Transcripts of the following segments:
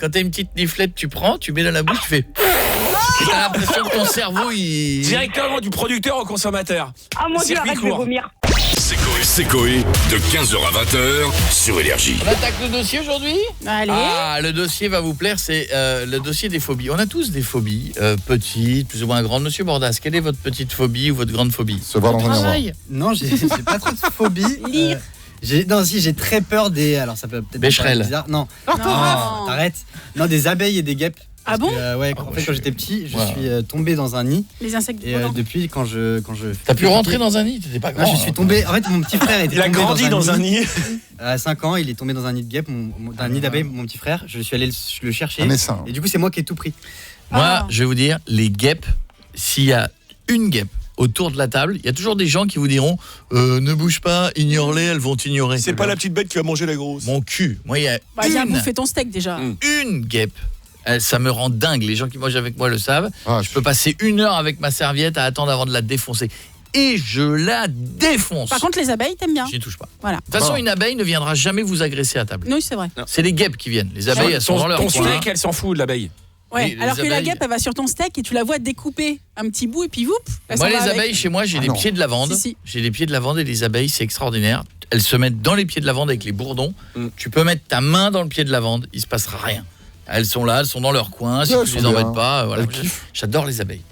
quand t'as une petite niflette, tu prends, tu mets dans la bouche, tu fais... Et t'as l'impression que ton cerveau, il... Directement du producteur au consommateur. Ah mon Dieu, arrête, je vais vomir. C'est Coé de 15h à 20h sur Énergie. On attaque le dossier aujourd'hui ? Allez. Ah, le dossier va vous plaire, c'est le dossier des phobies. On a tous des phobies, petites, plus ou moins grandes. Monsieur Bordas, quelle est votre petite phobie ou votre grande phobie ? Se voir dans un miroir. Non, j'ai pas trop de phobie. Lire. J'ai très peur des... Alors ça peut peut-être Bécherel. paraître bizarre. Non, Orthographe. t'arrêtes. Non, des abeilles et des guêpes. Ah bon ? Ouais, en fait, quand j'étais petit, je suis tombé dans un nid. Les insectes Et volants. depuis, quand je T'as pu rentrer dans un nid ? T'étais pas grand. Ah, je suis tombé. En fait, mon petit frère était Il a tombé grandi dans un nid. À 5 ans, il est tombé dans un nid de guêpe, dans un nid d'abeilles, mon petit frère. Je suis allé le chercher. Un messin. Et du coup, c'est moi qui ai tout pris. Moi, Ah. je vais vous dire, les guêpes, s'il y a une guêpe autour de la table, il y a toujours des gens qui vous diront ne bouge pas, ignore-les, elles vont t'ignorer. C'est pas la petite bête qui va manger la grosse. Mon cul. Moi, il y a Bah, viens une, bouffer ton steak déjà. une guêpe. Ça me rend dingue. Les gens qui mangent avec moi le savent. Ah, Je peux passer 1 heure avec ma serviette à attendre avant de la défoncer. Et je la défonce. Par contre, les abeilles, t'aimes bien. J'y touche pas. Voilà. De toute façon, une abeille ne viendra jamais vous agresser à table. Oui, c'est vrai. C'est les guêpes qui viennent. Les abeilles, elles sont dans leur Ton coin. steak, elle s'en fout de l'abeille. Ouais. Oui, les Alors que la abeilles- guêpe, elle va sur ton steak et tu la vois découper un petit bout et puis whoop. elle Moi, s'en les va avec. abeilles, chez moi, j'ai Ah des non. pieds de lavande. Si. J'ai des pieds de lavande et les abeilles, c'est extraordinaire. Elles se mettent dans les pieds de lavande avec les bourdons. Tu peux mettre ta main dans le pied de lavande, il se passera rien. Elles sont là, elles sont dans leur coin. Si Ouais, tu elles les sont embêtes bien. pas, voilà. Elles kiffent. J'adore les abeilles.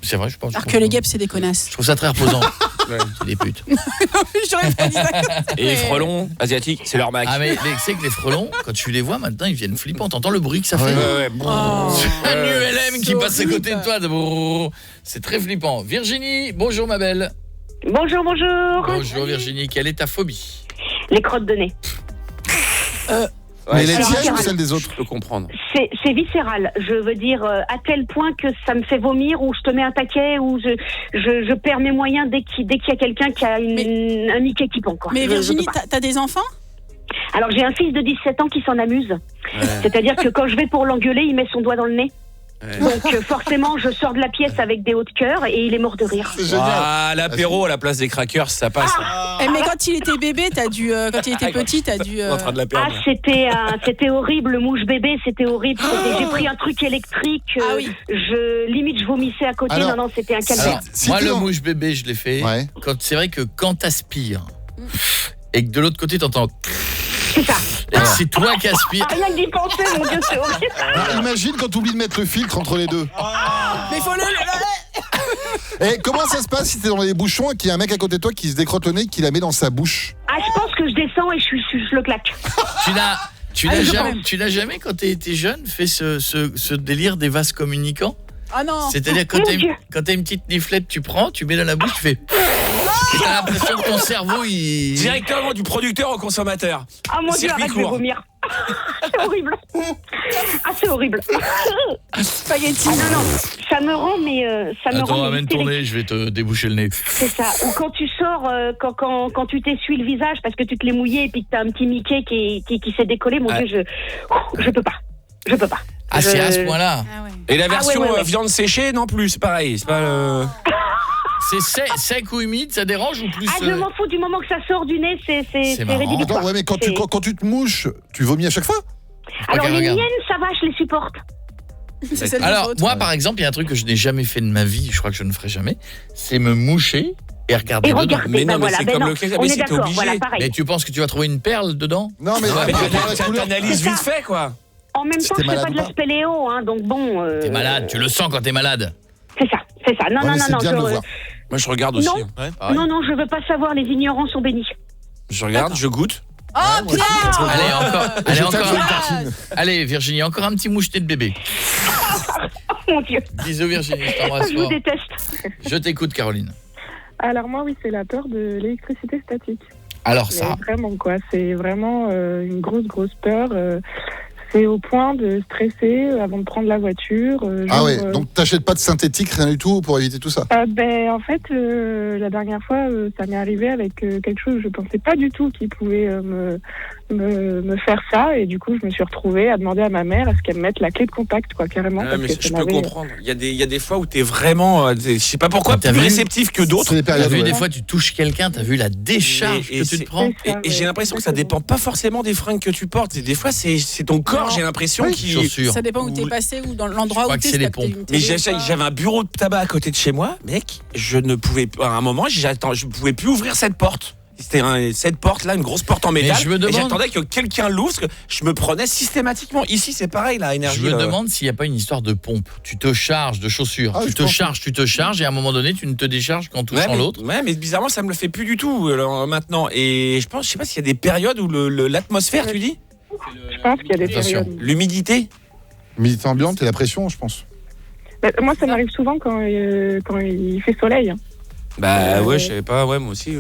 C'est vrai, je pense. Alors que les guêpes, c'est des connasses. Je trouve ça très reposant. C'est des putes. J'aurais pas dit ça comme ça. Et les frelons asiatiques, c'est leur Mac. Ah mais tu sais que les frelons, quand tu les vois maintenant, ils viennent flippants. T'entends le bruit que ça fait Oh. Un ULM qui C'est passe à côté de horrible. toi. C'est très flippant. Virginie, bonjour ma belle. Bonjour, bonjour. Bonjour Virginie, quelle est ta phobie ? Les crottes de nez. Mais les Alors, tiennes ou Gérald, celles des autres? Je peux comprendre. C'est viscéral. Je veux dire, à tel point que ça me fait vomir, ou je te mets un paquet, ou je perds mes moyens dès qu'il y a quelqu'un qui a un Mickey qui pend, quoi. Mais Je Virginie, peux pas. t'as des enfants ? Alors, j'ai un fils de 17 ans qui s'en amuse. C'est-à-dire que quand je vais pour l'engueuler, il met son doigt dans le nez. Donc, forcément, je sors de la pièce avec des hauts de cœur et il est mort de rire. C'est génial. Ah, l'apéro à la place des crackers, ça passe. Eh, mais quand il était bébé, quand il était petit, t'as dû. En train de la Ah, perdre. c'était horrible, le mouche bébé, c'était horrible. J'ai pris un truc électrique, Ah oui. limite je vomissais à côté. Alors, non, c'était un calvaire. Alors, Si moi t'es le en- mouche bébé, je l'ai fait. Ouais. C'est vrai que quand t'aspires et que de l'autre côté t'entends C'est ça. et que c'est toi qui aspires. Rien que d'y penser, mon Dieu, c'est horrible. Ah, imagine quand tu oublies de mettre le filtre entre les deux. Mais faut le. Et comment ça se passe si t'es dans les bouchons et qu'il y a un mec à côté de toi qui se décrotte le nez, qui la met dans sa bouche? Ah, je pense que je descends et je le claque. Tu n'as jamais quand t'étais jeune fait ce délire des vases communicants? Ah non. C'est-à-dire quand Mon t'as Dieu. une petite niflette, tu prends, tu mets dans la bouche, tu fais. Et t'as l'impression que ton cerveau il. Directement du producteur au consommateur. Ah, mon Dieu, Circuit arrête, je vais court. vomir. C'est horrible. Ah, c'est horrible. Spaghetti. Ah non, ça me rend, mais ça me Attends, rend amène ton hystérique. nez, je vais te déboucher le nez. C'est ça. Ou quand tu sors, quand tu t'essuies le visage parce que tu te l'es mouillé et puis que t'as un petit Mickey qui s'est décollé, mon Dieu, je peux pas. Je peux pas. Ah, c'est à ce point-là. Ah ouais. Et la version ouais. viande séchée, non plus, c'est pareil. C'est pas. C'est sec ou humide, ça dérange ou plus Ah, je m'en fous du moment que ça sort du nez, c'est marrant. rédhibitoire. Attends, ouais, mais quand tu te mouches, tu vomis à chaque fois? Alors Ok, les regarde. miennes, ça va, je les supporte. C'est celle Alors, des autres. moi, par exemple, il y a un truc que je n'ai jamais fait de ma vie, je crois que je ne ferai jamais, c'est me moucher et regarder Et dedans. regarder, Mais non, mais voilà, c'est ben comme non, le claquet, on mais est c'est d'accord, obligé. voilà, pareil. Mais tu penses que tu vas trouver une perle dedans? Non, mais Mais la tu couleur. analyses vite fait, quoi. En même temps, T'es je fais malade pas de ou pas? la spéléo, hein, donc bon... T'es malade, tu le sens quand t'es malade. C'est ça. Non, Ouais, mais c'est bien de le voir. Moi, je regarde aussi. Non. Ouais, pareil. non, je veux pas savoir, les ignorants sont bénis. Je regarde, je goûte. Oh, Pierre. Allez, J'ai encore. fait une tartine. Allez, Virginie, encore un petit moucheté de bébé. Oh mon Dieu, Bisous, Virginie, je t'embrasse je vous fort. déteste. Je t'écoute, Caroline. Alors moi, oui, c'est la peur de l'électricité statique. Alors ça, Mais vraiment, quoi. C'est vraiment une grosse peur. C'est au point de stresser avant de prendre la voiture. Ah ouais, donc t'achètes pas de synthétique, rien du tout pour éviter tout ça? En fait, la dernière fois, ça m'est arrivé avec quelque chose que je pensais pas du tout qui pouvait me faire ça, et du coup je me suis retrouvée à demander à ma mère à ce qu'elle me mette la clé de contact, quoi, carrément. Ouais, parce mais que je ça peux m'avait- comprendre. Il y a des fois où t'es vraiment, je sais pas pourquoi, T'as plus vu réceptif que d'autres. C'est des T'as périodes. vu, ouais. des fois, tu touches quelqu'un, t'as vu la décharge Et que tu c'est- te prends. C'est ça, Et j'ai ouais. l'impression que ça dépend pas forcément des fringues que tu portes. Et des fois, c'est ton corps, Non. j'ai l'impression, Oui, qui. Chaussures. Ça dépend où t'es Oui. passé ou dans l'endroit crois où que t'es. c'est les t'as peut-être pompes. une Mais télé ou pas. j'avais un bureau de tabac à côté de chez moi, mec. Je ne pouvais. À un moment, je pouvais plus ouvrir cette porte. C'était cette porte-là, une grosse porte en métal. je me Et demande- j'attendais que quelqu'un l'ouvre, parce que je me prenais systématiquement. Ici, c'est pareil, la énergie. Je me là. demande s'il n'y a pas une histoire de pompe. Tu te charges de chaussures, Ah, tu je te pense. charges, et à un moment donné, tu ne te décharges qu'en touchant Ouais, l'autre. mais bizarrement, ça me le fait plus du tout maintenant. Et je sais pas s'il y a des périodes où l'atmosphère, tu dis, Je pense qu'il y a des Attention. périodes. l'humidité. Humidité ambiante et la pression, je pense. Mais moi, ça m'arrive souvent quand il fait soleil. Bah ouais, je savais pas, ouais, moi aussi.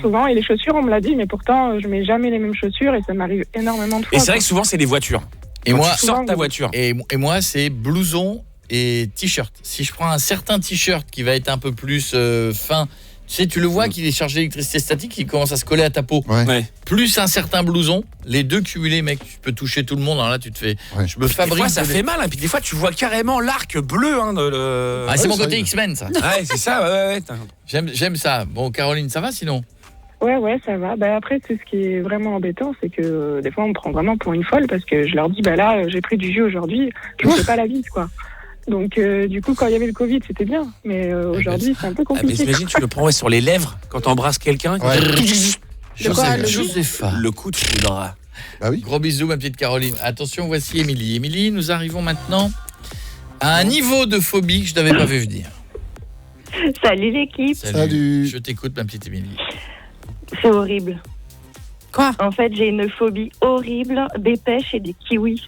Souvent. Et les chaussures, on me l'a dit, mais pourtant, je mets jamais les mêmes chaussures et ça m'arrive énormément de fois. Et c'est vrai quoi. que souvent, c'est les voitures. Et Quand moi, tu sors de ta voiture. et moi, c'est blouson et t-shirt. Si je prends un certain t-shirt qui va être un peu plus fin, tu sais, tu le vois qu'il est chargé d'électricité statique, il commence à se coller à ta peau. Ouais. Ouais. Plus un certain blouson, les deux cumulés, mec, tu peux toucher tout le monde. Alors là, tu te fais. Ouais. Je me Des fabrique. fois, ça fait mal, hein. Puis des fois, tu vois carrément l'arc bleu. Hein, Ah, c'est Ouais, mon ça côté y est. X-Men, ça. Ouais, c'est ça, ouais. J'aime ça. Bon, Caroline, ça va sinon? Ouais, ça va. Bah, après, c'est ce qui est vraiment embêtant, c'est que des fois, on me prend vraiment pour une folle parce que je leur dis, bah là, j'ai pris du jus aujourd'hui, je ne fais pas la bise, quoi. Donc, du coup, quand il y avait le Covid, c'était bien. Mais aujourd'hui, c'est un peu Ah, mais compliqué. t'imagines, tu le prends sur les lèvres quand t'embrasses quelqu'un. Ouais. Josépha. Le coup de foudre. Bah oui. Gros bisous, ma petite Caroline. Attention, voici Émilie. Émilie, nous arrivons maintenant à un niveau de phobie que je n'avais pas vu venir. Salut l'équipe. Salut. Je t'écoute, ma petite Émilie. C'est horrible. Quoi? En fait, j'ai une phobie horrible des pêches et des kiwis.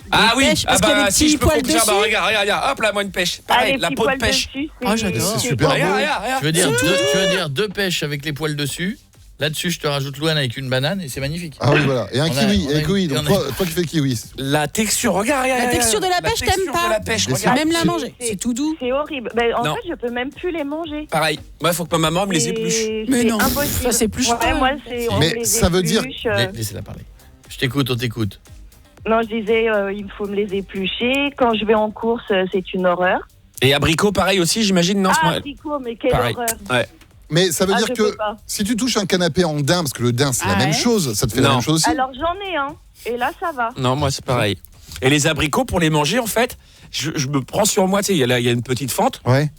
Ah oui, pêches, parce qu'il y a des si petits je peux poils comprendre. dessus. Bah, regarde, hop là, moi une pêche. Ah, Pareil, les la petits peau de poils pêche. dessus, Ah, j'adore. C'est super beau. Regarde. Tu veux dire deux pêches avec les poils dessus. Là-dessus, je te rajoute Louane avec une banane et c'est magnifique. Ah oui, voilà. Et un On a- kiwi. on a Et un kiwi. une- Donc, on a- toi qui fais le kiwi. La texture, regarde. La texture de la pêche, t'aimes texture pas? de la pêche, Mais regarde. Même la c'est- manger, c'est tout doux. C'est horrible. Ben, en Non. fait, je peux même plus les manger. Pareil. Moi, il faut que ma maman me les épluche. Mais C'est non, impossible. ça s'épluche Ouais, pas. moi, c'est on Mais les ça veut dire- épluche, Laissez-la parler. Je t'écoute, on t'écoute. Non, je disais, il faut me les éplucher. Quand je vais en course, c'est une horreur. Et abricot, pareil aussi, j'imagine. Non, Ah, c'est Pico, mais quelle Pareil. horreur. Mais ça veut Ah, dire je que peux pas. si tu touches un canapé en daim, parce que le daim, c'est la Ah même ouais. chose, ça te fait la Non. même chose aussi. Alors, j'en ai un. Et là, ça va. Non, moi, c'est pareil. Et les abricots, pour les manger, en fait, je me prends sur moi, tu sais, il y a une petite fente. Ouais.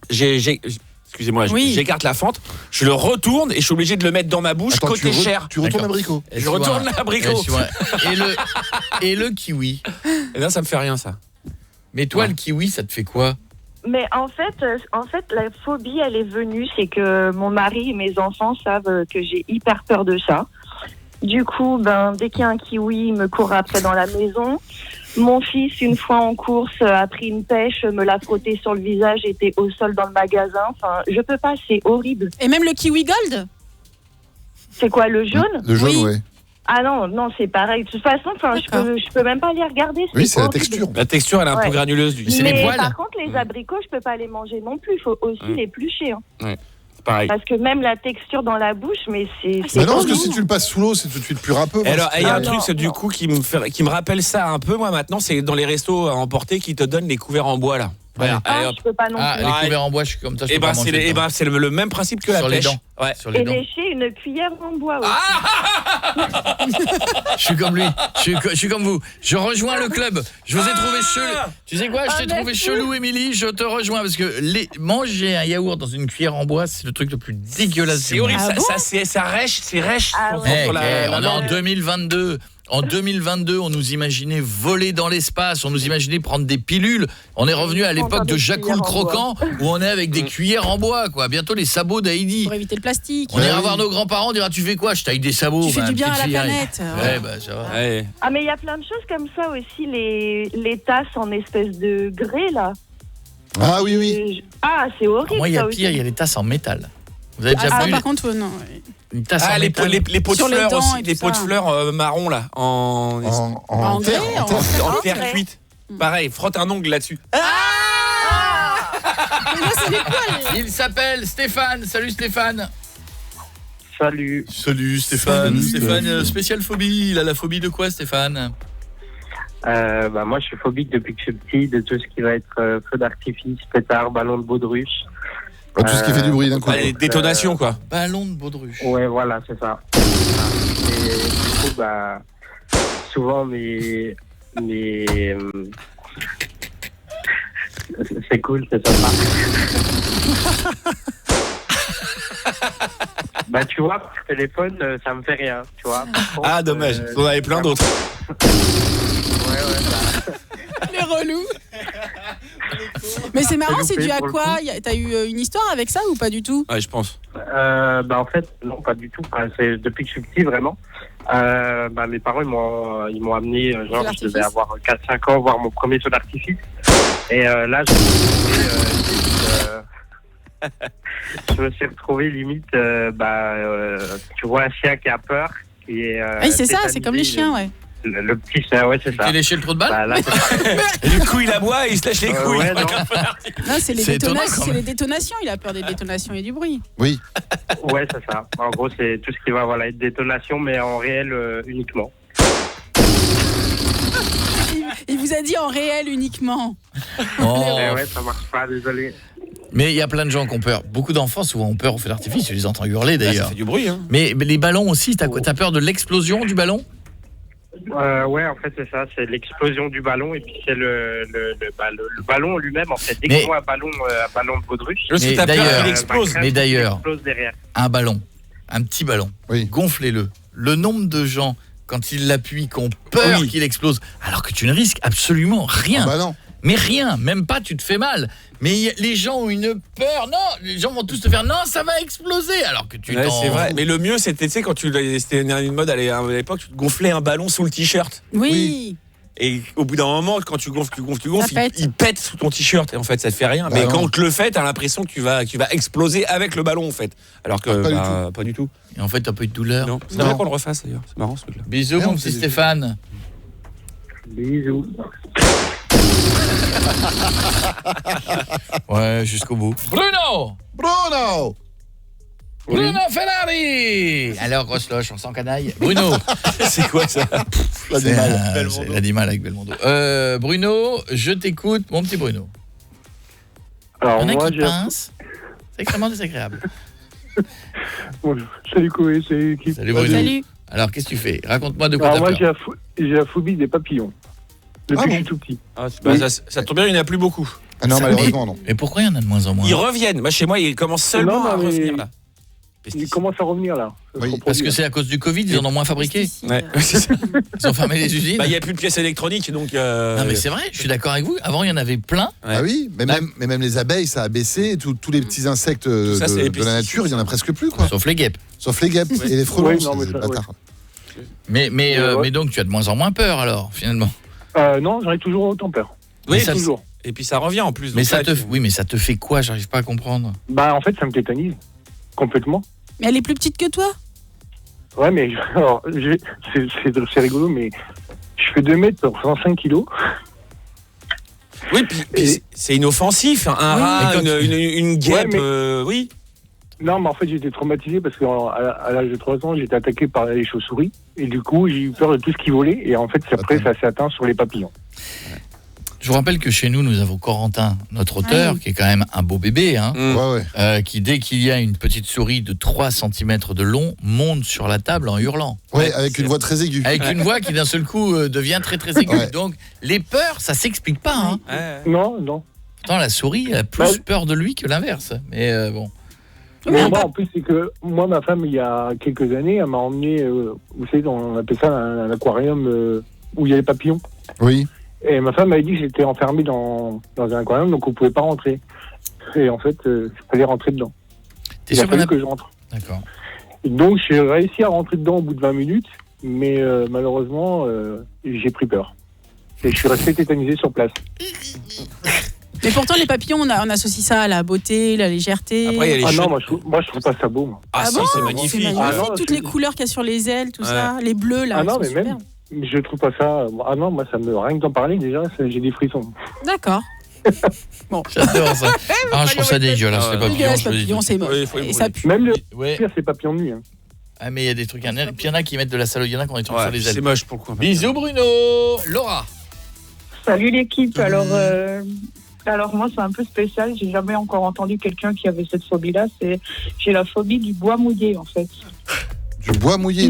Excusez-moi, Oui. j'écarte la fente, je le retourne et je suis obligé de le mettre dans ma bouche Attends, côté chair. tu retournes D'accord. l'abricot. Et Je tu retourne vois- l'abricot. et tu vois- Et le kiwi. Et là, ça me fait rien, ça. Mais toi, Ouais. le kiwi, ça te fait quoi? Mais en fait, la phobie, elle est venue, c'est que mon mari et mes enfants savent que j'ai hyper peur de ça. Du coup, dès qu'il y a un kiwi, il me court après dans la maison. Mon fils, une fois en course, a pris une pêche, me l'a frotté sur le visage, était au sol dans le magasin. Enfin, je peux pas, c'est horrible. Et même le kiwi gold? C'est quoi, le jaune? Le jaune, Oui. ouais. Ah non, c'est pareil. De toute façon, je peux même pas les regarder. Oui, c'est la horrible. texture. La texture, elle est un peu Ouais. granuleuse. C'est les Mais poils. par contre, les abricots, je peux pas les manger non plus. Il faut aussi l'éplucher. Hein. Pareil. Parce que même la texture dans la bouche, mais c'est Mais non, parce que horrible. si tu le passes sous l'eau, c'est tout de suite plus râpeux. Et alors, il y a un Ah, truc, non, c'est du non. coup qui me rappelle ça un peu, moi, maintenant, c'est dans les restos à emporter qui te donnent les couverts en bois, là. Voilà. Ah, Allez, hop. je peux pas non Ah, plus. les Ouais. couverts en bois, je suis comme ça, je Et peux pas ben, manger dedans. c'est le même principe que la Sur les pêche. dents. Ouais. Sur les Et dents. lécher une cuillère en bois. Ouais. Je suis comme lui, je suis comme vous. Je rejoins le club. Je vous ai trouvé chelou. Tu sais quoi, je t'ai trouvé merci. chelou, Émilie. Je te rejoins parce que manger un yaourt dans une cuillère en bois, c'est le truc le plus dégueulasse. C'est du monde. horrible, Ah bon ça rêche, c'est rêche. Ah sur- ouais. sur la- On est la- en 2022. En 2022, on nous imaginait voler dans l'espace, on nous imaginait prendre des pilules. On est revenu à l'époque de Jacques le Croquant où on est avec des cuillères en bois, quoi. Bientôt les sabots d'Heidi. Pour éviter le plastique. On ira voir nos grands-parents, on dira tu fais quoi? Je taille des sabots. Tu fais du bien petite à la fille, planète. Ouais, bah ça va. Ouais. Ah, mais il y a plein de choses comme ça aussi, les tasses en espèce de grès, là. Ah oui, oui. Ah, c'est horrible. Moi, il y a ça pire, il y a les tasses en métal. Vous avez déjà Ah, vu par contre, non. une tasse Ah, en les métal? pots de Sur les fleurs dents aussi, et des tout pots de ça. fleurs marron là, en En terre, grès, en terre. en en terre grès. cuite. Pareil, frotte un ongle là-dessus. Mais moi, c'est les poils. Il s'appelle Stéphane. Salut Stéphane. Salut. Salut Stéphane. Salut. Stéphane, spéciale phobie. Il a la phobie de quoi, Stéphane? Moi, je suis phobique depuis que je suis petit de tout ce qui va être feu d'artifice, pétard, ballon de baudruche. Tout ce qui fait du bruit d'un coup. Les détonations, quoi. Ballon de baudruche. Ouais, voilà, c'est ça. Et du coup, souvent, c'est cool, c'est sympa. Tu vois, par téléphone, ça me fait rien, tu vois. Ah, dommage. On avait plein d'autres. Les relous. Mais c'est marrant, c'est dû à pour le quoi? T'as eu une histoire avec ça ou pas du tout? Ouais, je pense. En fait, non, pas du tout. C'est depuis que je suis petit, vraiment. Mes parents, ils m'ont amené, je devais avoir 4-5 ans, voir mon premier feu d'artifice. Et là, je me suis retrouvé limite, tu vois un chien qui a peur. Qui est, Oui, c'est ça, c'est comme les chiens, ouais. Le petit chien, ouais, c'est ça. Tu t'es léché le trou de balle? Là, c'est pareil. Et du coup, il aboie et il se lâche les couilles. Ouais, non. Non, c'est les C'est étonnant, détonations. quand C'est même. les détonations. Il a peur des détonations et du bruit. Oui. Ouais, c'est ça. En gros, c'est tout ce qui va être détonation, mais en réel uniquement. Il vous a dit en réel uniquement. Oh. Ouais, ça marche pas, désolé. Mais il y a plein de gens qui ont peur. Beaucoup d'enfants souvent ont peur au feu d'artifice. Tu les entends hurler Ça d'ailleurs. fait du bruit, hein. Mais les ballons aussi, t'as peur de l'explosion du ballon? Ouais, en fait, c'est ça. C'est l'explosion du ballon et puis c'est le ballon lui-même, en fait. Dès Mais- qu'on voit un ballon de baudruche, Parce que Mais t'as peur d'ailleurs- qu'il explose. Mais d'ailleurs- il explose derrière. Un ballon, un petit ballon, Oui. gonflez-le. Le nombre de gens, quand ils l'appuient, qui ont peur Oui. qu'il explose, alors que tu ne risques absolument rien. Non. Mais rien, même pas tu te fais mal. Mais les gens ont une peur. Non, les gens vont tous te faire non, ça va exploser alors que tu Ouais, t'en c'est vrai. fous. Mais le mieux, c'était, tu sais, quand c'était une mode à l'époque, tu te gonflais un ballon sous le t-shirt. Oui. Et au bout d'un moment, quand tu gonfles, Ça pète. il pète sous ton t-shirt. Et en fait, ça te fait rien. Bah Mais non. quand on te le fait, t'as l'impression que tu vas exploser avec le ballon, en fait. Alors que, pas du tout. Et en fait, t'as pas eu de douleur. Non. C'est Non. vrai qu'on le refasse, d'ailleurs. C'est marrant, ce truc-là. Bisous Ah, mon on petit fait- Stéphane. Bisous. Ouais, jusqu'au bout. Bruno Ferrari. Alors grosse loche, on s'en canaille. Bruno. C'est quoi ça? L'animal. C'est l'animal avec Belmondo. Bruno, je t'écoute, mon petit Bruno. Alors, Il y en a moi, qui pincent. C'est extrêmement désagréable. Salut Koé, salut équipe. Salut Bruno. Salut. Alors qu'est-ce que tu fais? Raconte-moi de quoi Alors, t'as moi, peur. j'ai la phobie des papillons. Depuis Ah que bon je suis tout petit. Ah, ça tombe bien, il n'y en a plus beaucoup. Ah non, Ça, malheureusement, non. Mais pourquoi il y en a de moins en moins? Ils reviennent. Moi, chez moi, ils commencent seulement Non, à mais- revenir, là. Il commence à revenir là. Oui, Parce que c'est à cause du Covid, ils en ont moins fabriqué. Ouais. Ils ont fermé les usines. Bah, il n'y a plus de pièces électroniques, donc... Non mais c'est vrai, je suis d'accord avec vous. Avant, il y en avait plein. Ouais. Ah oui, mais même les abeilles, ça a baissé. Et tous les petits insectes ça, c'est les de la pesticides. nature, il y en a presque plus, quoi. Sauf les guêpes. Sauf les guêpes et les frelons, Oui, c'est non, mais des ça, bâtards. Mais donc, tu as de moins en moins peur, alors, finalement. Non, j'en ai toujours autant peur. Oui, ça- toujours. Et puis ça revient en plus. Mais donc ça là, te, tu- oui, mais ça te fait quoi? J'arrive pas à comprendre. En fait, ça me tétanise. Complètement. Mais elle est plus petite que toi. Ouais, mais alors, c'est rigolo, mais je fais 2 mètres pour 105 kilos. Oui, puis c'est inoffensif. Un rat, Mais quand une guêpe, Ouais, mais- oui. Non, mais en fait, j'étais traumatisé parce qu'à l'âge de 3 ans, j'étais attaqué par les chauves-souris. Et du coup, j'ai eu peur de tout ce qui volait. Et en fait, après, ça s'est atteint sur les papillons. Je vous rappelle que chez nous, nous avons Corentin, notre auteur, Oui. qui est quand même un beau bébé, hein, Ouais. qui, dès qu'il y a une petite souris de 3 cm de long, monte sur la table en hurlant. Ouais, avec une voix très aiguë. Avec une voix qui, d'un seul coup, devient très très aiguë. Ouais. Donc, les peurs, ça s'explique pas. Hein. Non, non. Pourtant, la souris elle a plus Ouais. peur de lui que l'inverse. Mais bon. Mais moi, en plus, c'est que moi, ma femme, il y a quelques années, elle m'a emmené, vous savez, on appelle ça un aquarium où il y a les papillons. Oui. Et ma femme m'avait dit que j'étais enfermé dans un aquarium, donc on pouvait pas rentrer. Et en fait, il fallait rentrer dedans. T'es Il a sûr qu'on fallu a... que je rentre. D'accord. Et donc, j'ai réussi à rentrer dedans au bout de 20 minutes, mais malheureusement, j'ai pris peur. Et je suis resté tétanisé sur place. Mais pourtant, les papillons, on associe ça à la beauté, la légèreté. Après, il y a les Ah cheveux. non, moi, je trouve pas ça beau. Moi. Ah, si, bon c'est C'est magnifique. magnifique. Ah non, Toutes je- les couleurs qu'il y a sur les ailes, tout ça. Les bleus, là. Ah ils non, sont mais super. même, je trouve pas ça... Ah non, moi, rien que d'en parler, déjà, j'ai des frissons. D'accord. J'adore ça. Ah, je trouve ça dégueulasse, Ah les ouais. papillons. Dégueulasse, je le dis. papillon, c'est moche. Oui, il faut les Et ça brûler. pue. Même le Ouais. pire, c'est papillon de nuit. Hein. Ah mais il y a des trucs, puis il y en a qui mettent de la salo, il y en a qui ont des trucs sur les ailes. C'est moche pour le coup. Bisous Bruno. Laura. Salut l'équipe. Alors moi c'est un peu spécial. J'ai jamais encore entendu quelqu'un qui avait cette phobie-là. J'ai la phobie du bois mouillé en fait. Du bois mouillé.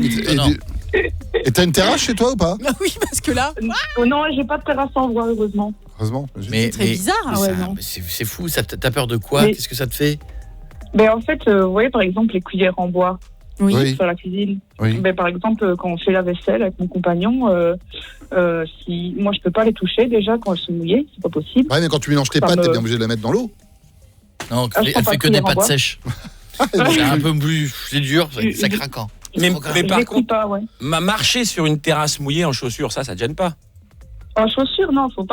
Et t'as une terrasse chez toi ou pas? Bah oui, parce que là. Non, j'ai pas de terrasse en bois heureusement. Heureusement. C'est très bizarre. Mais ouais, ça- non. mais c'est fou, ça t'as peur de quoi? Qu'est-ce que ça te fait? Ben en fait, vous voyez par exemple les cuillères en bois Oui. sur la cuisine. Oui. Ben par exemple quand on fait la vaisselle avec mon compagnon, si moi je peux pas les toucher déjà quand elles sont mouillées, c'est pas possible. Ouais, mais quand tu mélanges tes pâtes, t'es bien obligé de la mettre dans l'eau. Non, Ah, je elle prends pas fait de que des cuillère en pâtes bois. sèches. C'est un peu plus, c'est dur, ça craquant. Mais par Je contre, pas, ouais. marcher sur une terrasse mouillée en chaussures, ça te gêne pas? En chaussures, non, faut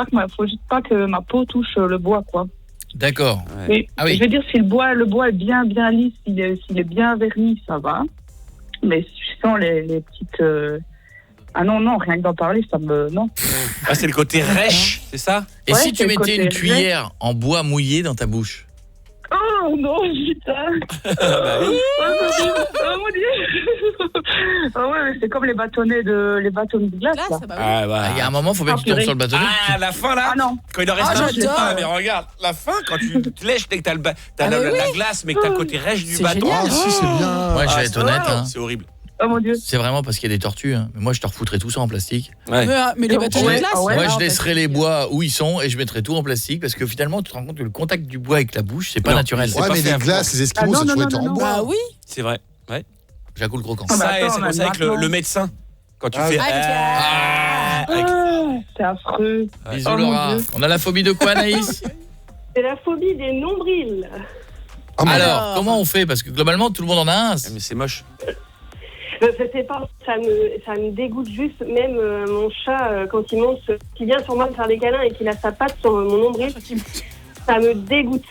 juste pas que ma peau touche le bois, quoi. D'accord. Mais, Ah oui. je veux dire, si le bois est bien lisse, s'il est bien verni, ça va. Mais si je sens les petites... Ah non, rien que d'en parler, ça me... Non. Ah, c'est le côté rêche, c'est ça? Et Ouais, si tu c'est le mettais côté une cuillère en bois mouillé dans ta bouche? Oh non, putain. Bah oui. Oh mon Dieu. Ah ouais, mais c'est comme les bâtonnets de glace, là. bah oui. Ah, bah. Il y a un moment, faut bien que tu tombes purée. sur le bâtonnet. Ah, la fin là, Ah non. quand il en reste Ah, un, j'adore. Ah, mais regarde, la fin, quand tu te lèches dès que t'as Ah, mais la glace, mais que t'as le côté rêche du C'est bâton. génial. Ah si, c'est bien. Ouais, je vais être honnête, hein. C'est horrible. Oh mon Dieu. C'est vraiment parce qu'il y a des tortues. Hein. Mais moi, je te refoutrais tout ça en plastique. Ouais. Mais les bâtonnets Ouais, de glace. ah ouais. Moi, là, je en fait. laisserais les bois où ils sont et je mettrais tout en plastique parce que finalement, tu te rends compte que le contact du bois avec la bouche, c'est pas Non. naturel. C'est Ouais, pas mais fait les à glaces, les Esquimaux, Ah, ça a non, toujours non, été en non, bois. Bah oui. C'est vrai. Ouais. Jacques le croquant. Ah, bah Ça, attends, c'est pour ça avec maintenant. le médecin. Quand tu Ah, fais. avec C'est affreux. Bisous Oh, mon Laura. Dieu. On a la phobie de quoi, Anaïs? C'est la phobie des nombrils. Ah, mais Alors, comment on fait? Parce que globalement, tout le monde en a un. Mais c'est moche. Je sais pas, ça me dégoûte juste. Même mon chat, quand il monte, qui vient sur moi me faire des câlins et qu'il a sa patte sur mon nombril, ça me dégoûte.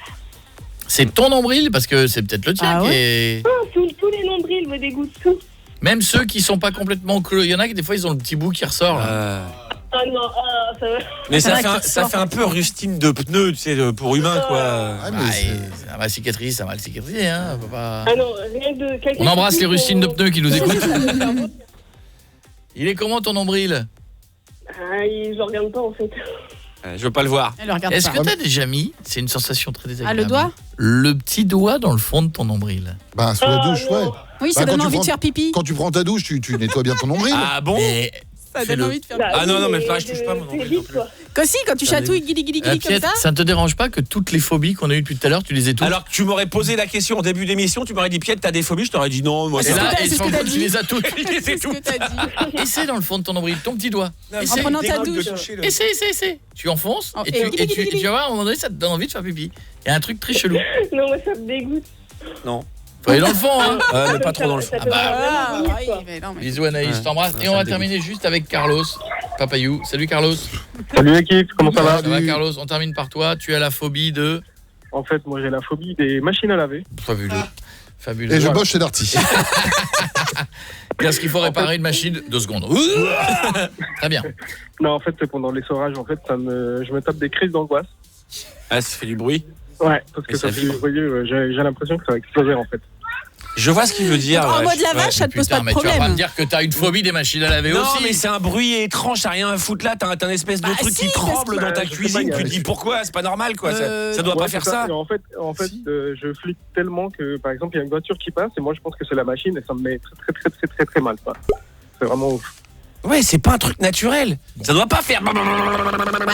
C'est ton nombril? Parce que c'est peut-être le tien Ah qui est... Oh, tous les nombrils me dégoûtent tous. Même ceux qui sont pas complètement clos. Il y en a qui, des fois, ils ont le petit bout qui ressort. Là. Ah non, ça va. Mais C'est ça vrai fait, qu'il ça sort. fait un peu rustine de pneus, tu sais, pour humain, quoi. Ah, mais Ah, c'est- et ça va cicatriser, ça va le cicatriser. Hein. On peut pas- Ah non, rien de... quelqu'un On embrasse qui les dit rustines de qu'on- pneus qui nous écoutent. Il est comment ton nombril? Ah, je le regarde pas en fait. Je veux pas le voir. Elle le regarde Est-ce pas. que t'as déjà mis, c'est une sensation très Ah, désagréable, le doigt? le petit doigt dans le fond de ton nombril? Bah, sous la douche, ouais. Oui, ça Bah, quand donne tu envie de prends- faire pipi. Quand tu prends ta douche, tu nettoies bien ton nombril. Ah bon? Et Ça donne fais-le. envie de faire Bah Ah non, oui, non, mais pareil, je touche pas mon c'est nombril vite, non plus. quoi. Qu'aussi, quand tu chatouilles, guili guili guili comme Piette, ça. ça ne te dérange pas que toutes les phobies qu'on a eues depuis tout à l'heure, tu les aies toutes? Alors que tu m'aurais posé la question au début d'émission, tu m'aurais dit Piette, t'as des phobies, je t'aurais dit non, moi et c'est ça ce là, que t'as- il c'est se ce rend que t'as compte que tu dit. les as toutes. C'est ce que t'as dit. Essaie dans le fond de ton nombril, ton petit doigt. En prenant ta douche. Essaie. Tu enfonces Oh, et et tu vas voir, à un moment donné, ça te donne envie de faire pipi. Il y a un truc très chelou. Non, moi ça me dégoûte. Faut aller dans le fond, hein. mais pas trop dans le fond. Ça peut Ah, vraiment oui, quoi. mais non, mais... Bisous Anaïs, je t'embrasse. Ouais, Et on ça va me terminer juste avec Carlos Papayou. Salut Carlos. Salut l'équipe, comment ça va? Ça va Carlos, on termine par toi. Tu as la phobie de... En fait, moi j'ai la phobie des machines à laver. Fabuleux. Fabuleux. Et je Voilà. bosse chez Darty. Qu'est-ce qu'il faut réparer une machine? 2 secondes. Très bien. Non, en fait, pendant l'essorage, en fait, je me tape des crises d'angoisse. Ah, ça fait du bruit. Ouais, parce que Et ça ça fait vibre. du bruit, j'ai l'impression que ça va exploser en fait. Je vois ce qu'il veut dire. En ouais. mode lavage, ça te pose Putain, pas de mais tu vas pas problème. me dire que t'as une phobie des machines à laver Non, aussi. mais c'est un bruit étrange, t'as rien à foutre là, t'as un espèce de Bah truc si, qui parce tremble que- dans ta Bah, je sais cuisine, pas, tu te il y a- dis pourquoi, c'est pas normal quoi, ça doit Ouais, pas faire c'est ça. Et en fait, Si. je flippe tellement que, par exemple, il y a une voiture qui passe et moi je pense que c'est la machine et ça me met très mal. Quoi. C'est vraiment ouf. Ouais, c'est pas un truc naturel. Ça doit pas faire. Bah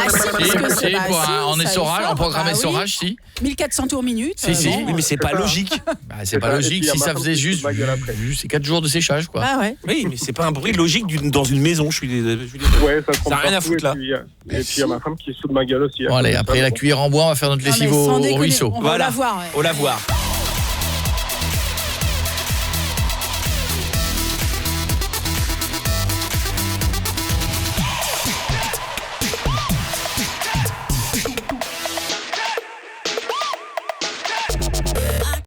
si, Si, parce que si, c'est bah, pour si, en ça essorage, sort, en programme bah oui. essorage, si. 1400 tours minute. Si, si. Oui, mais c'est pas ça. logique. Bah, c'est pas ça. Et logique puis, il y a si ma ça femme faisait qui se juste fout de ma gueule après. ces 4 jours de séchage, quoi. Ah ouais. Oui, mais c'est pas un bruit logique dans une maison, je suis désolé. Ouais, ça Ça a rien à foutre, là. Et puis il y a ma femme qui se fout de ma gueule aussi. Bon, allez, après la cuillère en bois, on va faire notre Non, mais lessive sans au déconner, ruisseau. On va Voilà. la voir. Ouais. Au lavoir.